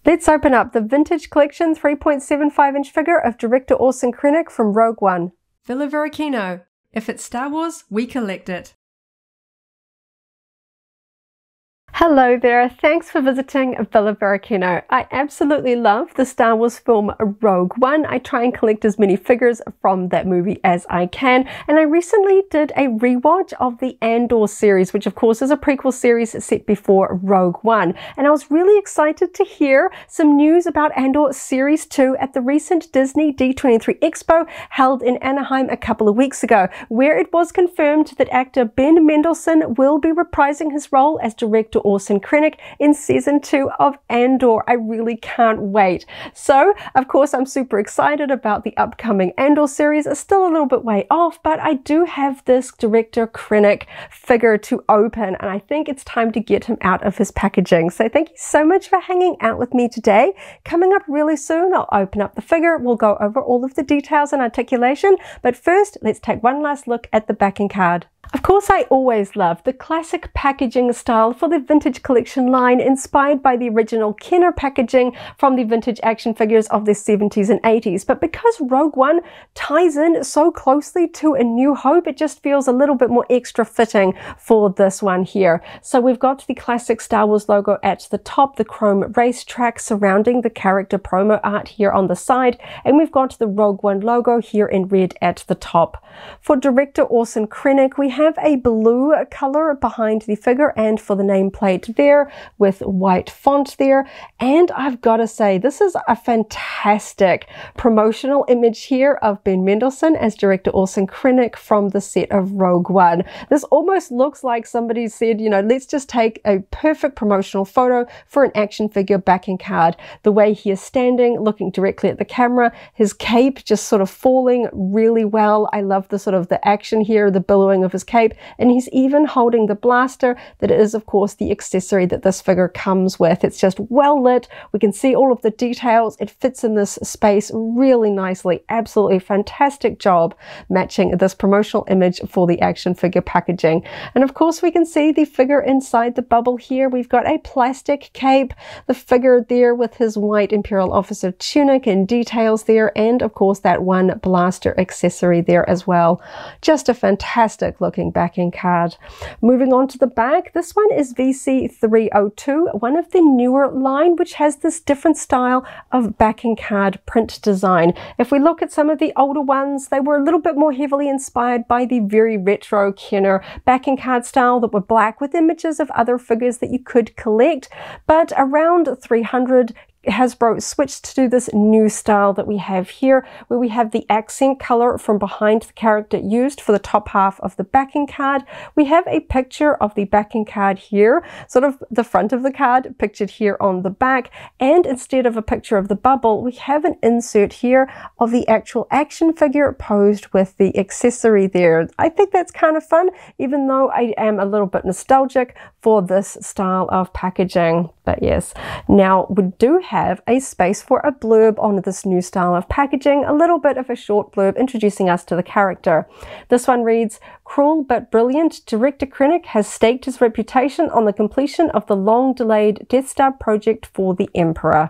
Let's open up the Vintage Collection 3.75-inch figure of director Orson Krennic from Rogue One. Villa Varykino. If it's Star Wars, we collect it. Hello there, thanks for visiting Villa Varykino. I absolutely love the Star Wars film Rogue One. I try and collect as many figures from that movie as I can, and I recently did a rewatch of the Andor series, which of course is a prequel series set before Rogue One, and I was really excited to hear some news about Andor Series 2 at the recent Disney D23 Expo held in Anaheim a couple of weeks ago, where it was confirmed that actor Ben Mendelsohn will be reprising his role as director Orson Krennic in season 2 of Andor. I really can't wait. So, of course, I'm super excited about the upcoming Andor series. It's still a little bit way off, but I do have this director Krennic figure to open, and I think it's time to get him out of his packaging. So thank you so much for hanging out with me today. Coming up really soon, I'll open up the figure. We'll go over all of the details and articulation, but first, let's take one last look at the backing card. Of course, I always love the classic packaging style for the Vintage Collection line, inspired by the original Kenner packaging from the vintage action figures of the 70s and 80s. But because Rogue One ties in so closely to A New Hope, it just feels a little bit more extra fitting for this one here. So we've got the classic Star Wars logo at the top, the chrome racetrack surrounding the character promo art here on the side, and we've got the Rogue One logo here in red at the top. For director Orson Krennic, we have a blue color behind the figure and for the nameplate there with white font there. And I've got to say, this is a fantastic promotional image here of Ben Mendelsohn as director Orson Krennic from the set of Rogue One. This almost looks like somebody said, you know, let's just take a perfect promotional photo for an action figure backing card. The way he is standing, looking directly at the camera, his cape just sort of falling really well. I love the sort of the action here, the billowing of his cape, and he's even holding the blaster that is of course the accessory that this figure comes with. It's just well lit, we can see all of the details, it fits in this space really nicely. Absolutely fantastic job matching this promotional image for the action figure packaging. And of course we can see the figure inside the bubble here. We've got a plastic cape, the figure there with his white Imperial Officer tunic and details there, and of course that one blaster accessory there as well. Just a fantastic looking backing card. Moving on to the back, this one is VC302, one of the newer line, which has this different style of backing card print design. If we look at some of the older ones, they were a little bit more heavily inspired by the very retro Kenner backing card style that were black with images of other figures that you could collect. But around 300, Hasbro switched to this new style that we have here, where we have the accent color from behind the character used for the top half of the backing card. We have a picture of the backing card here, sort of the front of the card pictured here on the back, and instead of a picture of the bubble, we have an insert here of the actual action figure posed with the accessory there. I think that's kind of fun, even though I am a little bit nostalgic for this style of packaging. But yes, now we do have a space for a blurb on this new style of packaging, a little bit of a short blurb introducing us to the character. This one reads, "Cruel but brilliant, director Krennic has staked his reputation on the completion of the long-delayed Death Star project for the Emperor."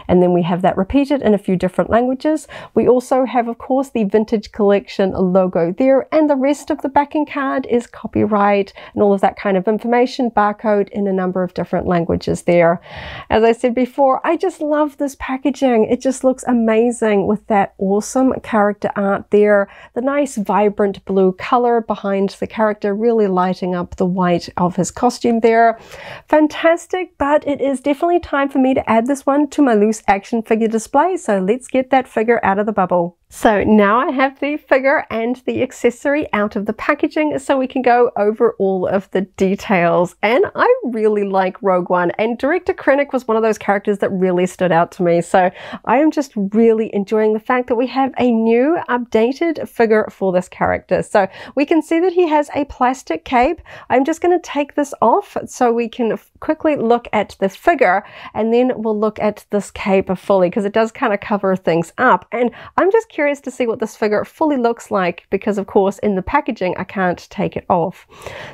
And then we have that repeated in a few different languages. We also have, of course, the Vintage Collection logo there, and the rest of the backing card is copyright and all of that kind of information, barcode in a number of different languages there. As I said before, I just love this packaging. It just looks amazing with that awesome character art there, the nice vibrant blue color behind the character really lighting up the white of his costume there. Fantastic, but it is definitely time for me to add this one to my loose action figure display, so let's get that figure out of the bubble. So now I have the figure and the accessory out of the packaging so we can go over all of the details. And I really like Rogue One, and director Krennic was one of those characters that really stood out to me. So I am just really enjoying the fact that we have a new updated figure for this character. So we can see that he has a plastic cape. I'm just going to take this off so we can quickly look at the figure, and then we'll look at this cape fully because it does kind of cover things up. And I'm just curious curious to see what this figure fully looks like because, of course, in the packaging, I can't take it off.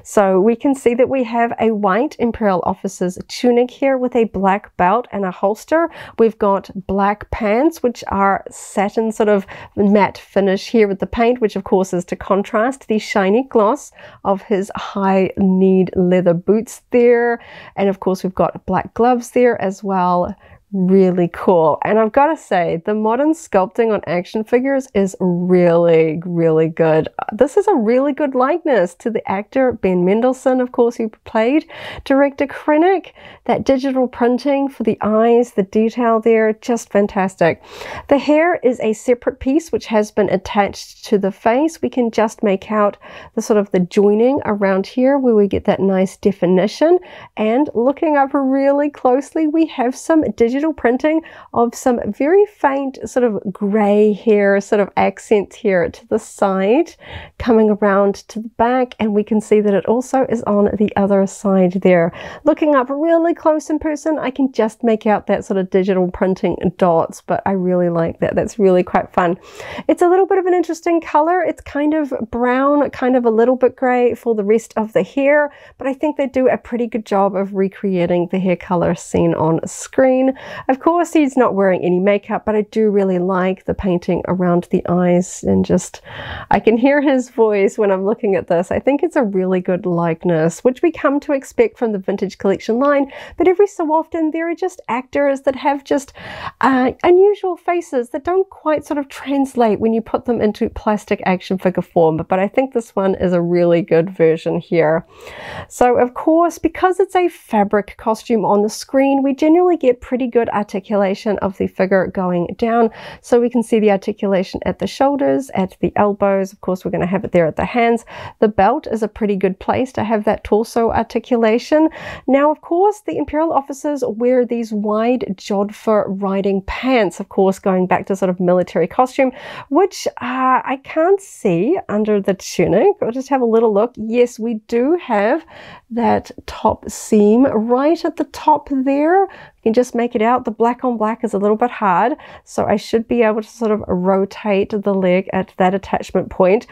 So we can see that we have a white Imperial Officer's tunic here with a black belt and a holster. We've got black pants, which are satin sort of matte finish here with the paint, which of course is to contrast the shiny gloss of his high-kneed leather boots there. And of course, we've got black gloves there as well. Really cool. And I've got to say, the modern sculpting on action figures is really, really good. This is a really good likeness to the actor Ben Mendelsohn, of course, who played director Krennic. That digital printing for the eyes, the detail there, just fantastic. The hair is a separate piece which has been attached to the face. We can just make out the sort of the joining around here where we get that nice definition. And looking up really closely, we have some digital printing of some very faint sort of gray hair sort of accent here to the side, coming around to the back, and we can see that it also is on the other side there. Looking up really close in person, I can just make out that sort of digital printing dots, but I really like that. That's really quite fun. It's a little bit of an interesting color. It's kind of brown, kind of a little bit gray for the rest of the hair, but I think they do a pretty good job of recreating the hair color seen on screen. Of course, he's not wearing any makeup, but I do really like the painting around the eyes, and just, I can hear his voice when I'm looking at this. I think it's a really good likeness, which we come to expect from the vintage collection line, but every so often there are just actors that have just unusual faces that don't quite sort of translate when you put them into plastic action figure form, but I think this one is a really good version here. So of course, because it's a fabric costume on the screen, we generally get pretty good articulation of the figure going down. So we can see the articulation at the shoulders, at the elbows. Of course, we're going to have it there at the hands. The belt is a pretty good place to have that torso articulation. Now, of course, the Imperial officers wear these wide jodhpur riding pants, of course, going back to sort of military costume, which I can't see under the tunic. I'll just have a little look. Yes, we do have that top seam right at the top there. You can just make it out. The black on black is a little bit hard, so I should be able to sort of rotate the leg at that attachment point.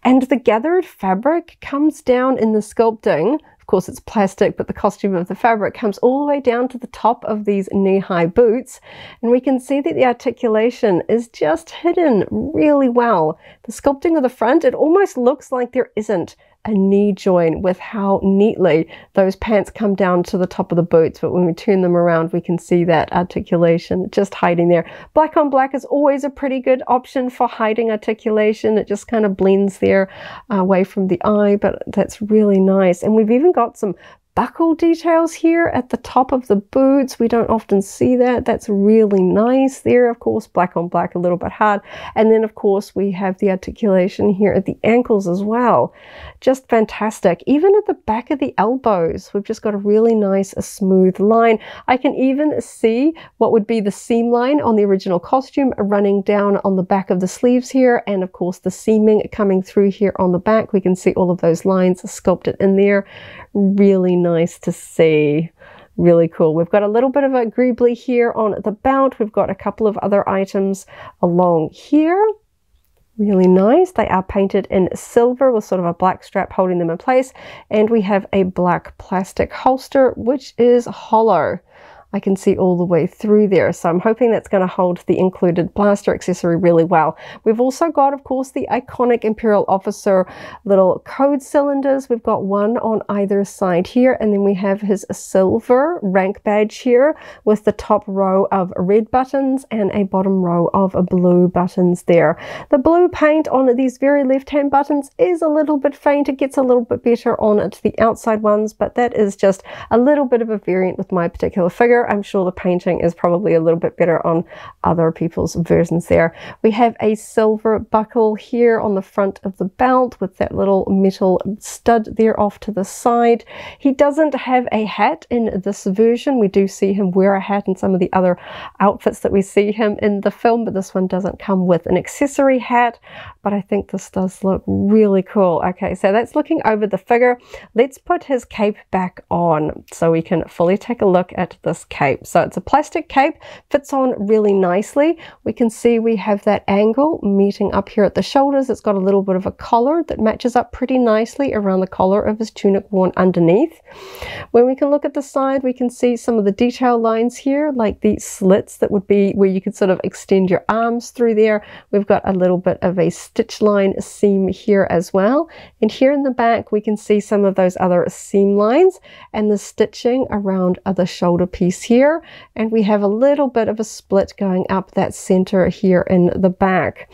And the gathered fabric comes down in the sculpting. Of course, it's plastic, but the costume of the fabric comes all the way down to the top of these knee-high boots. And we can see that the articulation is just hidden really well. The sculpting of the front, it almost looks like there isn't a knee join with how neatly those pants come down to the top of the boots, but when we turn them around we can see that articulation just hiding there. Black on black is always a pretty good option for hiding articulation. It just kind of blends there away from the eye, but that's really nice. And we've even got some buckle details here at the top of the boots. We don't often see that. That's really nice there. Of course, black on black, a little bit hard. And then, of course, we have the articulation here at the ankles as well. Just fantastic. Even at the back of the elbows, we've just got a really nice, smooth line. I can even see what would be the seam line on the original costume running down on the back of the sleeves here. And, of course, the seaming coming through here on the back. We can see all of those lines sculpted in there. Really nice to see. Really cool. We've got a little bit of a greebly here on the belt. We've got a couple of other items along here. Really nice. They are painted in silver with sort of a black strap holding them in place. And we have a black plastic holster, which is hollow. I can see all the way through there, so I'm hoping that's going to hold the included blaster accessory really well. We've also got, of course, the iconic Imperial Officer little code cylinders. We've got one on either side here, and then we have his silver rank badge here with the top row of red buttons and a bottom row of blue buttons there. The blue paint on these very left-hand buttons is a little bit faint. It gets a little bit better on the outside ones, but that is just a little bit of a variant with my particular figure. I'm sure the painting is probably a little bit better on other people's versions there. We have a silver buckle here on the front of the belt with that little metal stud there off to the side. He doesn't have a hat in this version. We do see him wear a hat in some of the other outfits that we see him in the film, but this one doesn't come with an accessory hat, but I think this does look really cool. Okay, so that's looking over the figure. Let's put his cape back on so we can fully take a look at this cape. So it's a plastic cape, fits on really nicely. We can see we have that angle meeting up here at the shoulders. It's got a little bit of a collar that matches up pretty nicely around the collar of his tunic worn underneath. When we can look at the side, we can see some of the detail lines here, like the slits that would be where you could sort of extend your arms through there. We've got a little bit of a stitch line seam here as well. And here in the back, we can see some of those other seam lines and the stitching around the shoulder piece here. And we have a little bit of a split going up that center here in the back.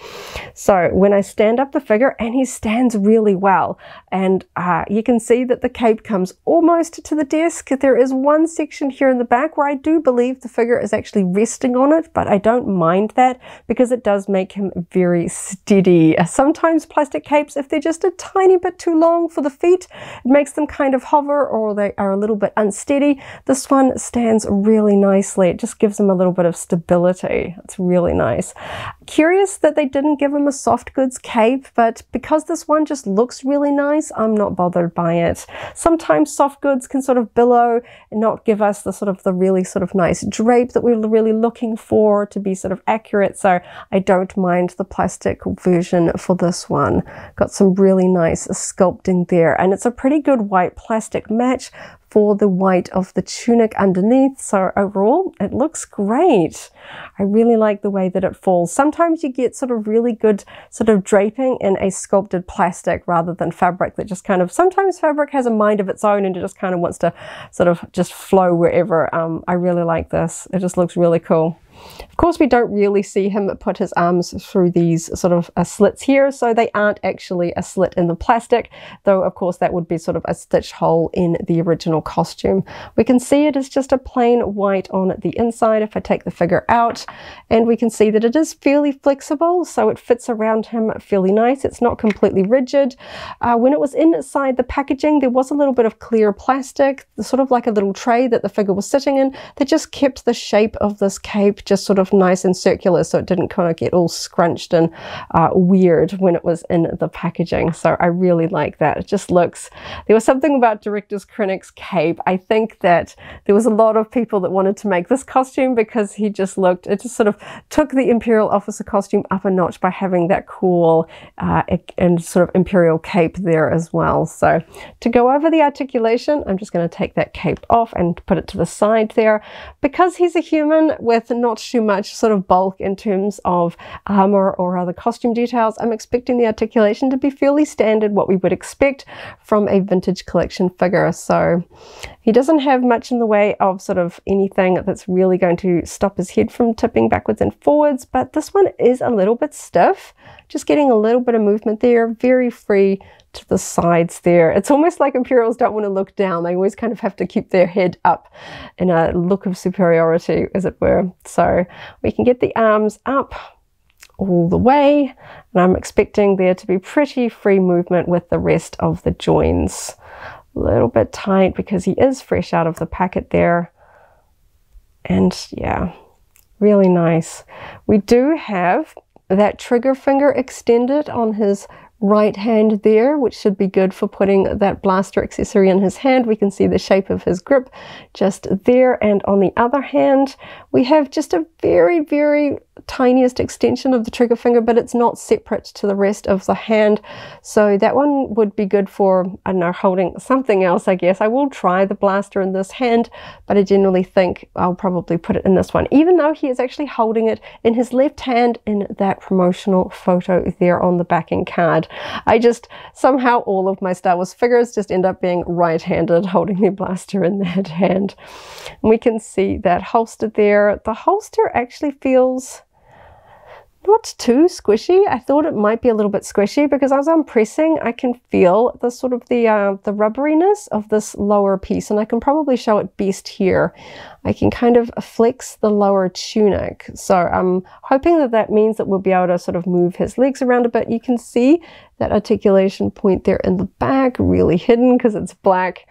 So when I stand up the figure, and he stands really well, and you can see that the cape comes almost to the desk. There is one section here in the back where I do believe the figure is actually resting on it, but I don't mind that because it does make him very steady. Sometimes plastic capes, if they're just a tiny bit too long for the feet, it makes them kind of hover, or they are a little bit unsteady. This one stands really nicely. It just gives him a little bit of stability. It's really nice. Curious that they didn't give him a soft goods cape, but because this one just looks really nice, I'm not bothered by it. Sometimes soft goods can sort of billow and not give us the really nice drape that we're really looking for to be sort of accurate. So I don't mind the plastic version for this one. Got some really nice sculpting there, and it's a pretty good white plastic match for the white of the tunic underneath. So overall, it looks great. I really like the way that it falls. Sometimes you get really good draping in a sculpted plastic rather than fabric that just sometimes fabric has a mind of its own and it just wants to just flow wherever. I really like this. It just looks really cool. Of course, we don't really see him put his arms through these slits here, so they aren't actually a slit in the plastic, though of course that would be a stitch hole in the original costume. We can see it is just a plain white on the inside if I take the figure out, and we can see that it is fairly flexible, so it fits around him fairly nice. It's not completely rigid. When it was inside the packaging, there was a little bit of clear plastic, like a little tray that the figure was sitting in, that just kept the shape of this cape just nice and circular, so it didn't get all scrunched and weird when it was in the packaging. So I really like that. It just looks, there was something about Director Krennic's cape. I think that there was a lot of people that wanted to make this costume because he just looked, it just took the Imperial officer costume up a notch by having that cool and Imperial cape there as well. So to go over the articulation, I'm just going to take that cape off and put it to the side there. Because he's a human with not too much bulk in terms of armor or other costume details, I'm expecting the articulation to be fairly standard, what we would expect from a vintage collection figure. So he doesn't have much in the way of anything that's really going to stop his head from tipping backwards and forwards, but this one is a little bit stiff, just getting a little bit of movement there, very free to the sides there. It's almost like Imperials don't want to look down. They always have to keep their head up in a look of superiority, as it were. So we can get the arms up all the way, and I'm expecting there to be pretty free movement with the rest of the joins. A little bit tight because he is fresh out of the packet there. And yeah, really nice. We do have that trigger finger extended on his right hand there, which should be good for putting that blaster accessory in his hand. We can see the shape of his grip just there, and on the other hand we have just a very, very tiniest extension of the trigger finger, but it's not separate to the rest of the hand, so that one would be good for, I don't know, holding something else. I guess I will try the blaster in this hand, but I generally think I'll probably put it in this one, even though he is actually holding it in his left hand in that promotional photo there on the backing card. I just, somehow all of my Star Wars figures just end up being right-handed, holding their blaster in that hand. And we can see that holster there. The holster actually feels not too squishy. I thought it might be a little bit squishy because as I'm pressing, I can feel the the rubberiness of this lower piece, and I can probably show it best here. I can kind of flex the lower tunic, so I'm hoping that that means that we'll be able to move his legs around a bit. You can see that articulation point there in the back, really hidden because it's black.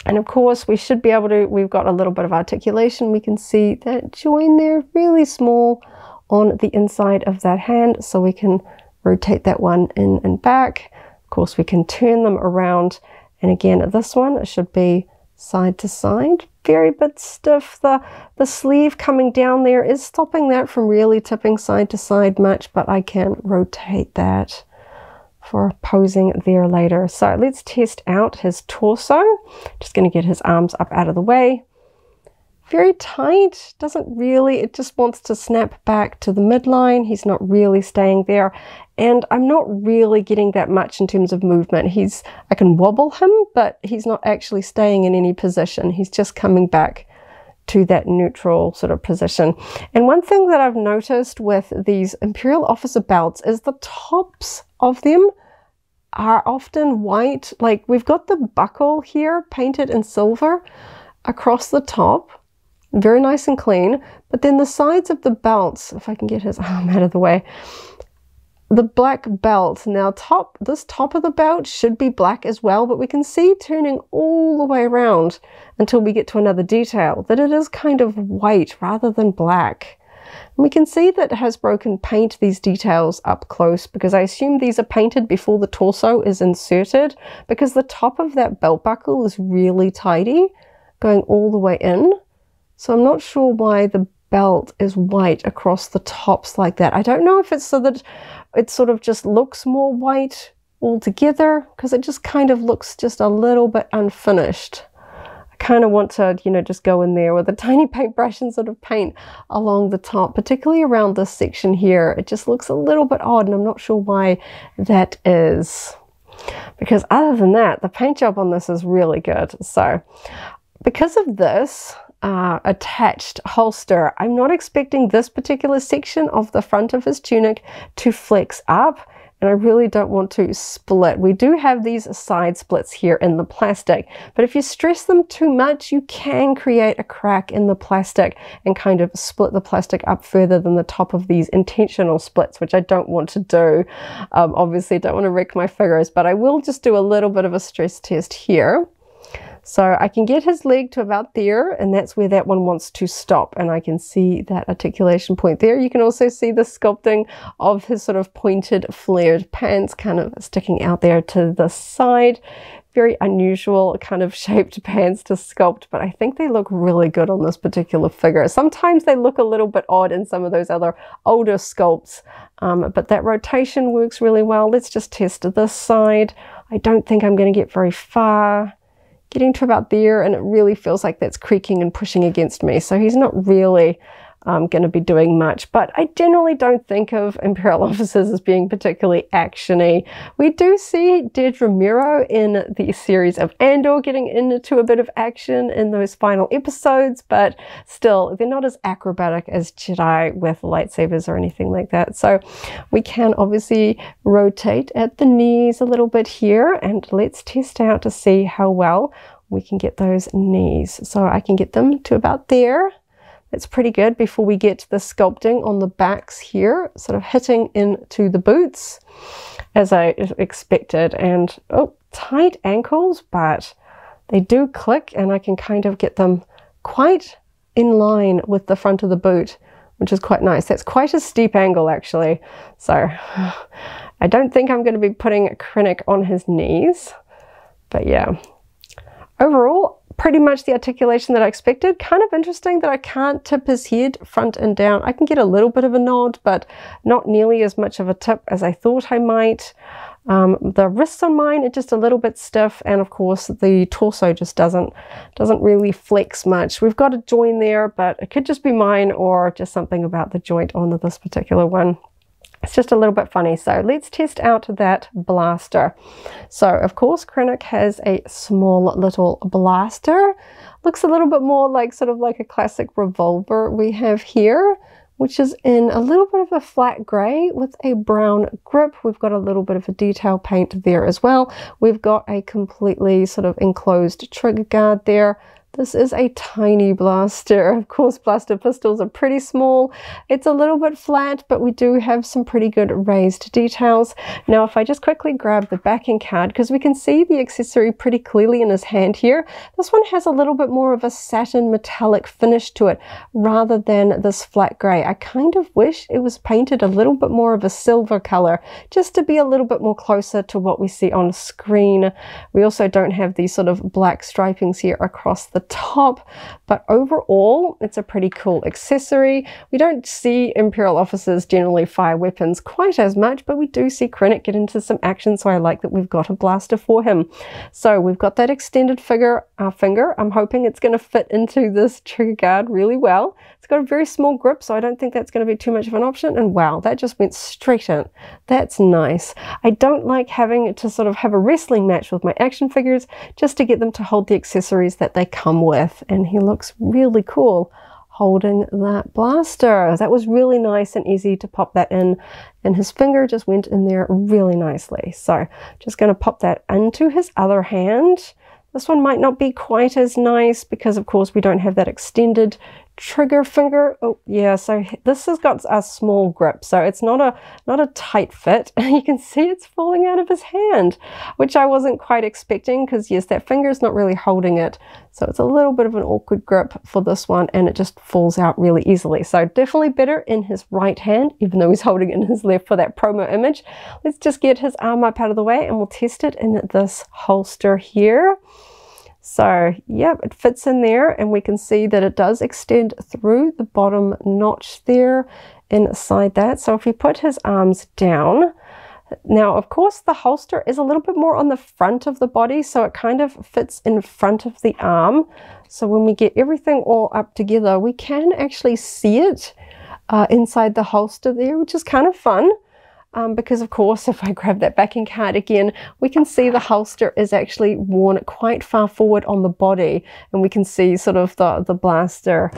And of course we should be able to, we've got a little bit of articulation. We can see that join there, really small on the inside of that hand, so we can rotate that one in and back. Of course we can turn them around, and again this one, it should be side to side. Very bit stiff. The sleeve coming down there is stopping that from really tipping side to side much, but I can rotate that for posing there later. So let's test out his torso. Just going to get his arms up out of the way. Very tight, doesn't really, it just wants to snap back to the midline. He's not really staying there, and I'm not really getting that much in terms of movement. I can wobble him, but he's not actually staying in any position. He's just coming back to that neutral sort of position. And one thing that I've noticed with these Imperial Officer belts is the tops of them are often white. Like, we've got the buckle here painted in silver across the top. Very nice and clean, but then the sides of the belts, if I can get his arm out of the way, the black belt, now this top of the belt should be black as well, but we can see turning all the way around until we get to another detail that it is kind of white rather than black. And we can see that Hasbro can paint these details up close, because I assume these are painted before the torso is inserted, because the top of that belt buckle is really tidy going all the way in. So I'm not sure why the belt is white across the tops like that. I don't know if it's so that it sort of just looks more white altogether, because it just kind of looks just a little bit unfinished. I kind of want to, you know, just go in there with a tiny paintbrush and sort of paint along the top, particularly around this section here. It just looks a little bit odd, and I'm not sure why that is. Because other than that, the paint job on this is really good. So because of this attached holster, I'm not expecting this particular section of the front of his tunic to flex up, and I really don't want to split. We do have these side splits here in the plastic, but if you stress them too much, you can create a crack in the plastic and kind of split the plastic up further than the top of these intentional splits, which I don't want to do. Obviously, don't want to wreck my figures, but I will just do a little bit of a stress test here. So I can get his leg to about there, and that's where that one wants to stop, and I can see that articulation point there. You can also see the sculpting of his sort of pointed flared pants kind of sticking out there to the side. Very unusual kind of shaped pants to sculpt, but I think they look really good on this particular figure. Sometimes they look a little bit odd in some of those other older sculpts, but that rotation works really well. Let's just test this side. I don't think I'm going to get very far. Getting to about there, and it really feels like that's creaking and pushing against me. So he's not really going to be doing much, but I generally don't think of Imperial Officers as being particularly actiony. We do see Deirdre Mero in the series of Andor getting into a bit of action in those final episodes, but still, they're not as acrobatic as Jedi with lightsabers or anything like that. So we can obviously rotate at the knees a little bit here, and let's test out to see how well we can get those knees. So I can get them to about there. It's pretty good before we get the sculpting on the backs here, sort of hitting into the boots as I expected. And oh, tight ankles, but they do click, and I can kind of get them quite in line with the front of the boot, which is quite nice. That's quite a steep angle actually. So I don't think I'm going to be putting Krennic on his knees, but yeah. Overall, pretty much the articulation that I expected. Kind of interesting that I can't tip his head front and down. I can get a little bit of a nod, but not nearly as much of a tip as I thought I might. The wrists on mine are just a little bit stiff, and of course the torso just doesn't really flex much. We've got a join there, but it could just be mine or just something about the joint on this particular one. It's just a little bit funny. So let's test out that blaster. So of course Krennic has a small little blaster. Looks a little bit more like sort of like a classic revolver we have here, which is in a little bit of a flat grey with a brown grip. We've got a little bit of a detail paint there as well. We've got a completely sort of enclosed trigger guard there. This is a tiny blaster. Of course, blaster pistols are pretty small. It's a little bit flat, but we do have some pretty good raised details. Now, if I just quickly grab the backing card, because we can see the accessory pretty clearly in his hand here, this one has a little bit more of a satin metallic finish to it rather than this flat gray. I kind of wish it was painted a little bit more of a silver color, just to be a little bit more closer to what we see on screen. We also don't have these sort of black stripings here across the top, but overall it's a pretty cool accessory. We don't see Imperial officers generally fire weapons quite as much, but we do see Krennic get into some action, so I like that we've got a blaster for him. So we've got that extended finger. I'm hoping it's going to fit into this trigger guard really well. It's got a very small grip, so I don't think that's going to be too much of an option, and wow, that just went straight in. That's nice. I don't like having to sort of have a wrestling match with my action figures just to get them to hold the accessories that they come with, and he looks really cool holding that blaster. That was really nice and easy to pop that in, and his finger just went in there really nicely. So just going to pop that into his other hand. This one might not be quite as nice because of course we don't have that extended trigger finger. Oh yeah, so this has got a small grip, so it's not a tight fit. You can see it's falling out of his hand, which I wasn't quite expecting, because yes, that finger is not really holding it, so it's a little bit of an awkward grip for this one, and it just falls out really easily. So definitely better in his right hand, even though he's holding it in his left for that promo image. Let's just get his arm up out of the way and we'll test it in this holster here. So yep, it fits in there, and we can see that it does extend through the bottom notch there inside that. So if we put his arms down, now of course the holster is a little bit more on the front of the body, so it kind of fits in front of the arm. So when we get everything all up together, we can actually see it inside the holster there, which is kind of fun. Because of course, if I grab that backing card again, we can see the holster is actually worn quite far forward on the body, and we can see sort of the blaster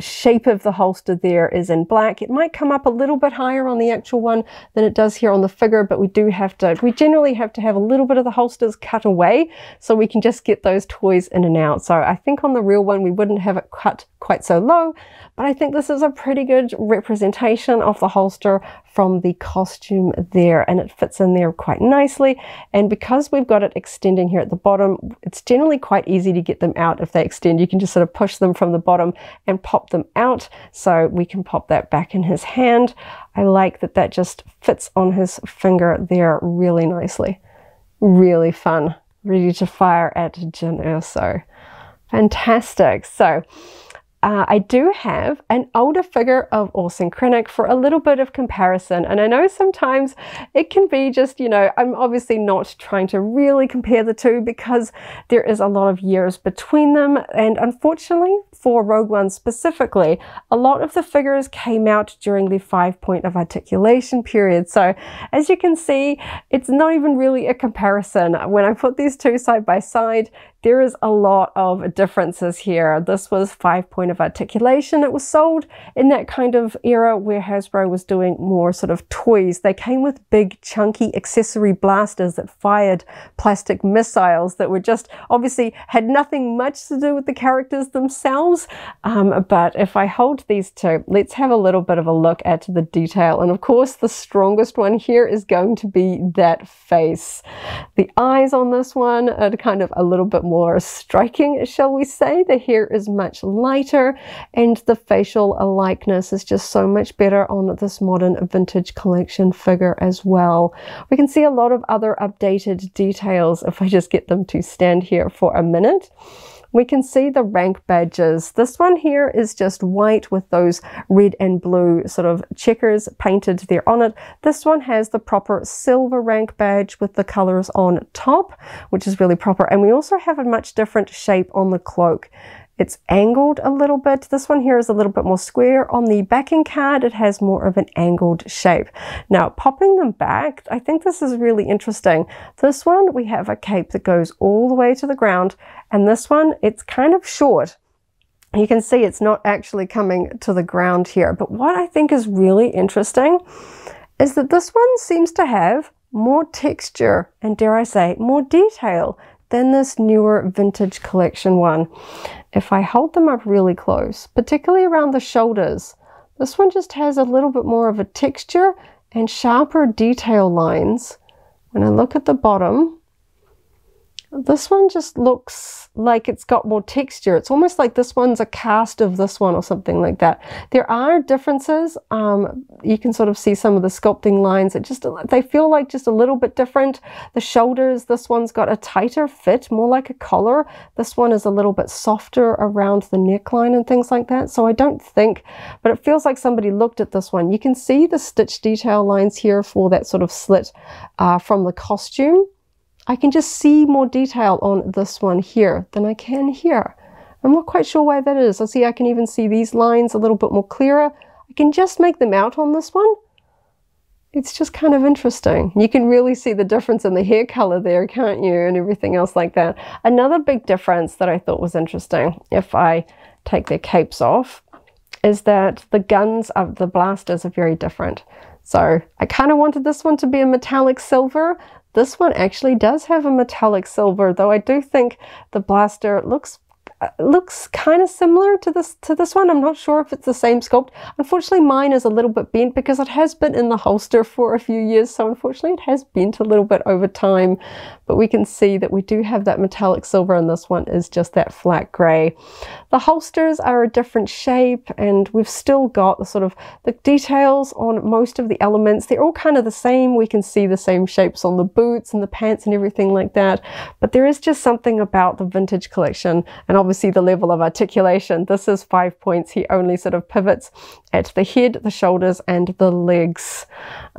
shape of the holster there is in black. It might come up a little bit higher on the actual one than it does here on the figure, but we generally have to have a little bit of the holsters cut away so we can just get those toys in and out. So I think on the real one we wouldn't have it cut quite so low, but I think this is a pretty good representation of the holster from the costume there, and it fits in there quite nicely. And because we've got it extending here at the bottom, it's generally quite easy to get them out if they extend. You can just sort of push them from the bottom and pop them out, so we can pop that back in his hand. I like that that just fits on his finger there really nicely. Really fun. Ready to fire at Jyn Erso. Fantastic. So I do have an older figure of Orson Krennic for a little bit of comparison, and I know sometimes it can be just, you know, I'm obviously not trying to really compare the two because there is a lot of years between them, and unfortunately for Rogue One specifically, a lot of the figures came out during the 5-point of articulation period. So as you can see, it's not even really a comparison. When I put these two side by side, there is a lot of differences here. This was 5-point of articulation. It was sold in that kind of era where Hasbro was doing more sort of toys. They came with big chunky accessory blasters that fired plastic missiles that were just obviously had nothing much to do with the characters themselves. But if I hold these two, let's have a little bit of a look at the detail. And of course, the strongest one here is going to be that face. The eyes on this one are kind of a little bit more striking, shall we say. The hair is much lighter, and the facial likeness is just so much better on this modern vintage collection figure as well. We can see a lot of other updated details if I just get them to stand here for a minute. We can see the rank badges. This one here is just white with those red and blue sort of checkers painted there on it. This one has the proper silver rank badge with the colors on top, which is really proper. And we also have a much different shape on the cloak. It's angled a little bit. This one here is a little bit more square. On the backing card, it has more of an angled shape. Now, popping them back, I think this is really interesting. This one, we have a cape that goes all the way to the ground, and this one, it's kind of short. You can see it's not actually coming to the ground here. But what I think is really interesting is that this one seems to have more texture and, dare I say, more detail than this newer vintage collection one. if I hold them up really close, particularly around the shoulders, this one just has a little bit more of a texture and sharper detail lines. When I look at the bottom, this one just looks like it's got more texture. It's almost like this one's a cast of this one or something like that. There are differences. You can sort of see some of the sculpting lines. They feel like just a little bit different. The shoulders, this one's got a tighter fit, more like a collar. This one is a little bit softer around the neckline and things like that. So I don't think, but it feels like somebody looked at this one. You can see the stitch detail lines here for that sort of slit from the costume. I can just see more detail on this one here than I can here. I'm not quite sure why that is. I can even see these lines a little bit more clearer. I can just make them out on this one. It's just kind of interesting. You can really see the difference in the hair color there, can't you? And everything else like that. Another big difference that I thought was interesting, if I take their capes off, is that the guns of the blasters are very different. So I kind of wanted this one to be a metallic silver. This one actually does have a metallic silver, though I do think the blaster looks kind of similar to this one. I'm not sure if it's the same sculpt. Unfortunately, mine is a little bit bent because it has been in the holster for a few years, so unfortunately it has bent a little bit over time. But we can see that we do have that metallic silver, and this one is just that flat gray. The holsters are a different shape, and we've still got the sort of the details on most of the elements. They're all kind of the same. We can see the same shapes on the boots and the pants and everything like that. But there is just something about the vintage collection, and obviously the level of articulation. This is 5 points. He only sort of pivots at the head, the shoulders, and the legs.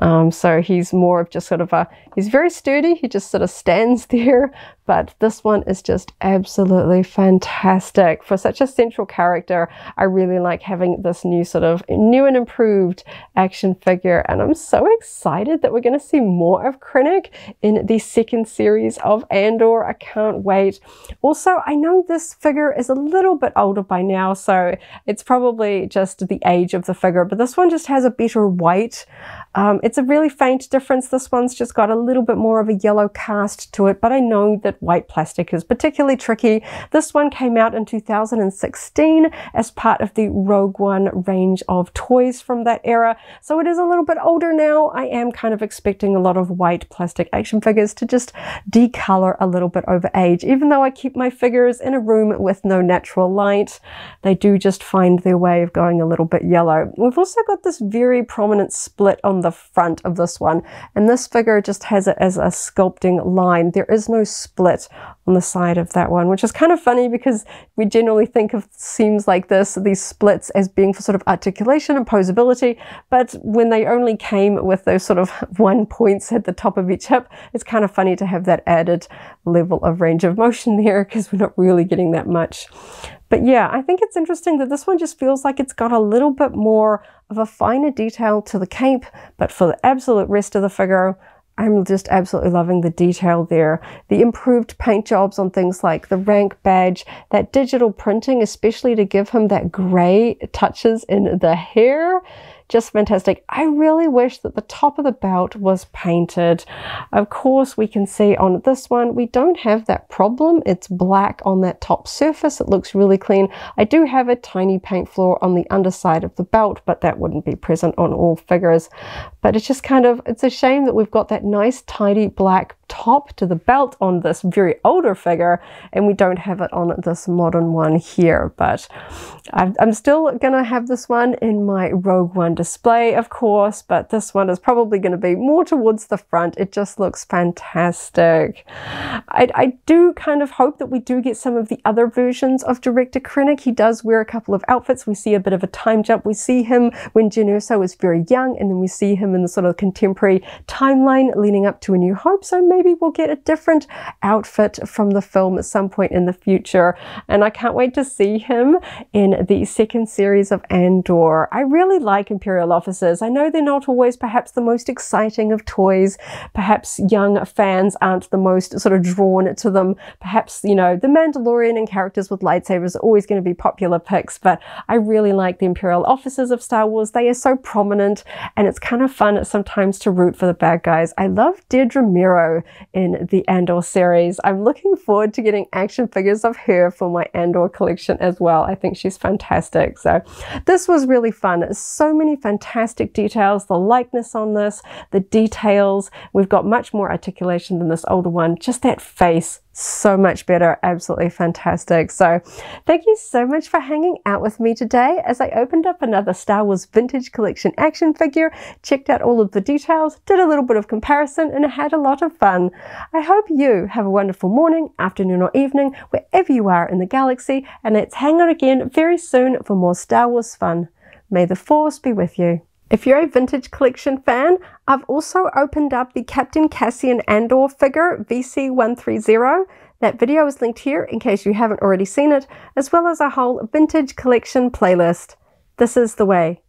So he's more of just sort of he's very sturdy. He just sort of stands there. But this one is just absolutely fantastic. For such a central character, I really like having this new and improved action figure. And I'm so excited that we're going to see more of Krennic in the second series of Andor. I can't wait. Also, I know this figure is a little bit older by now, so it's probably just the age of the figure. But this one just has a better white. It's a really faint difference. This one's just got a little bit more of a yellow cast to it, but I know that white plastic is particularly tricky. This one came out in 2016 as part of the Rogue One range of toys from that era, so it is a little bit older now. I am kind of expecting a lot of white plastic action figures to just decolor a little bit over age. Even though I keep my figures in a room with no natural light, they do just find their way of going a little bit yellow. We've also got this very prominent split on the front of this one, and this figure just has it as a sculpting line. There is no split on the side of that one, which is kind of funny because we generally think of seams like these splits as being for sort of articulation and posability, but when they only came with those sort of 1 points at the top of each hip, it's kind of funny to have that added level of range of motion there because we're not really getting that much. But yeah, I think it's interesting that this one just feels like it's got a little bit more of a finer detail to the cape, but for the absolute rest of the figure, I'm just absolutely loving the detail there. The improved paint jobs on things like the rank badge, that digital printing, especially to give him that gray touches in the hair. Just fantastic. I really wish that the top of the belt was painted. Of course, we can see on this one, we don't have that problem. It's black on that top surface. It looks really clean. I do have a tiny paint flaw on the underside of the belt, but that wouldn't be present on all figures. But it's just kind of, it's a shame that we've got that nice, tidy black top to the belt on this very older figure, and we don't have it on this modern one here. But I'm still gonna have this one in my Rogue One display, of course, but this one is probably going to be more towards the front. It just looks fantastic. I do kind of hope that we do get some of the other versions of Director Krennic. He does wear a couple of outfits. We see a bit of a time jump. We see him when Jyn Erso was very young, and then we see him in the sort of contemporary timeline leading up to A New Hope. So maybe we'll get a different outfit from the film at some point in the future. And I can't wait to see him in the second series of Andor. I really like, in Imperial officers. I know they're not always perhaps the most exciting of toys. Perhaps young fans aren't the most sort of drawn to them. Perhaps, you know, the Mandalorian and characters with lightsabers are always going to be popular picks, but I really like the Imperial officers of Star Wars. They are so prominent, and it's kind of fun sometimes to root for the bad guys. I love Deirdre Mero in the Andor series. I'm looking forward to getting action figures of her for my Andor collection as well. I think she's fantastic. So this was really fun. So many fantastic details, the likeness on this, the details. We've got much more articulation than this older one. Just that face, so much better. Absolutely fantastic. So thank you so much for hanging out with me today as I opened up another Star Wars Vintage Collection action figure, checked out all of the details, did a little bit of comparison, and had a lot of fun. I hope you have a wonderful morning, afternoon, or evening wherever you are in the galaxy, and let's hang out again very soon for more Star Wars fun. May the Force be with you. If you're a vintage collection fan, I've also opened up the Captain Cassian Andor figure VC302. That video is linked here in case you haven't already seen it, as well as a whole vintage collection playlist. This is the way.